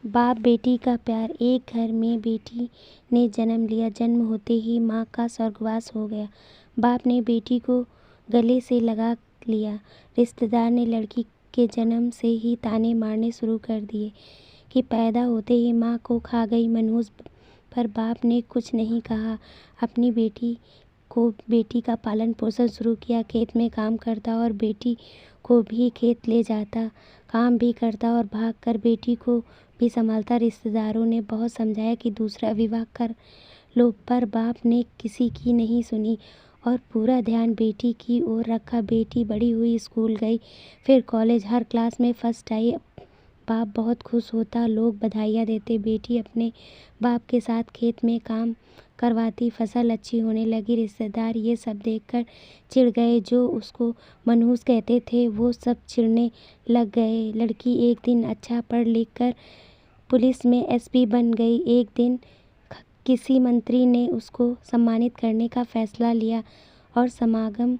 बाप बेटी का प्यार। एक घर में बेटी ने जन्म लिया। जन्म होते ही माँ का स्वर्गवास हो गया। बाप ने बेटी को गले से लगा लिया। रिश्तेदार ने लड़की के जन्म से ही ताने मारने शुरू कर दिए कि पैदा होते ही माँ को खा गई मनहूस। पर बाप ने कुछ नहीं कहा। अपनी बेटी का पालन पोषण शुरू किया। खेत में काम करता और बेटी को भी खेत ले जाता, काम भी करता और भाग कर बेटी को भी संभालता। रिश्तेदारों ने बहुत समझाया कि दूसरा विवाह कर लो, पर बाप ने किसी की नहीं सुनी और पूरा ध्यान बेटी की ओर रखा। बेटी बड़ी हुई, स्कूल गई, फिर कॉलेज, हर क्लास में फर्स्ट आई। बाप बहुत खुश होता, लोग बधाइयाँ देते। बेटी अपने बाप के साथ खेत में काम करवाती, फसल अच्छी होने लगी। रिश्तेदार ये सब देखकर चिढ़ गए। जो उसको मनहूस कहते थे वो सब चिढ़ने लग गए। लड़की एक दिन अच्छा पढ़ लिख कर पुलिस में एसपी बन गई। एक दिन किसी मंत्री ने उसको सम्मानित करने का फैसला लिया और समागम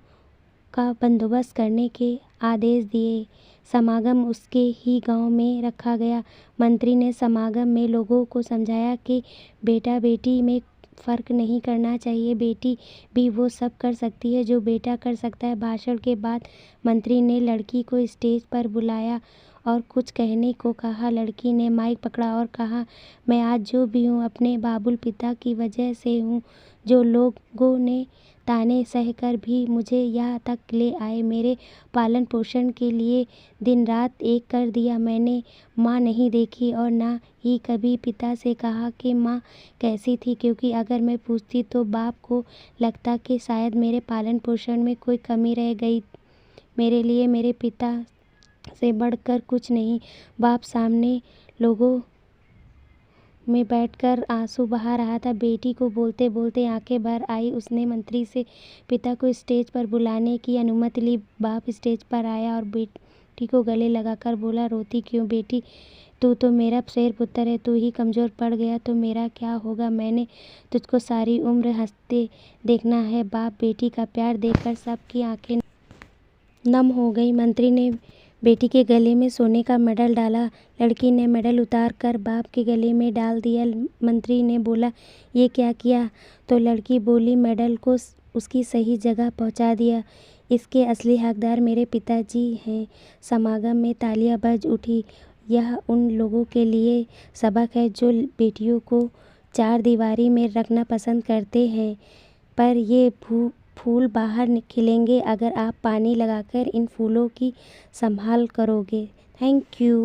का बंदोबस्त करने के आदेश दिए। समागम उसके ही गांव में रखा गया। मंत्री ने समागम में लोगों को समझाया कि बेटा बेटी में फ़र्क नहीं करना चाहिए, बेटी भी वो सब कर सकती है जो बेटा कर सकता है। भाषण के बाद मंत्री ने लड़की को स्टेज पर बुलाया और कुछ कहने को कहा। लड़की ने माइक पकड़ा और कहा, मैं आज जो भी हूँ अपने बाबुल पिता की वजह से हूँ, जो लोगों ने ताने सहकर भी मुझे यहाँ तक ले आए, मेरे पालन पोषण के लिए दिन रात एक कर दिया। मैंने माँ नहीं देखी और ना ही कभी पिता से कहा कि माँ कैसी थी, क्योंकि अगर मैं पूछती तो बाप को लगता कि शायद मेरे पालन पोषण में कोई कमी रह गई। मेरे लिए मेरे पिता से बढ़कर कुछ नहीं। बाप सामने लोगों में बैठकर आंसू बहा रहा था। बेटी को बोलते बोलते आंखें भर आई। उसने मंत्री से पिता को स्टेज पर बुलाने की अनुमति ली। बाप स्टेज पर आया और बेटी को गले लगाकर बोला, रोती क्यों बेटी? तू तो मेरा शेर पुत्र है, तू ही कमज़ोर पड़ गया तो मेरा क्या होगा? मैंने तुझको सारी उम्र हंसते देखना है। बाप बेटी का प्यार देखकर सबकी आंखें नम हो गई। मंत्री ने बेटी के गले में सोने का मेडल डाला। लड़की ने मेडल उतार कर बाप के गले में डाल दिया। मंत्री ने बोला, ये क्या किया? तो लड़की बोली, मेडल को उसकी सही जगह पहुंचा दिया। इसके असली हकदार मेरे पिताजी हैं। समागम में तालियां बज उठी। यह उन लोगों के लिए सबक है जो बेटियों को चार दीवारी में रखना पसंद करते हैं, पर ये फूल बाहर खिलेंगे अगर आप पानी लगाकर इन फूलों की संभाल करोगे। Thank you.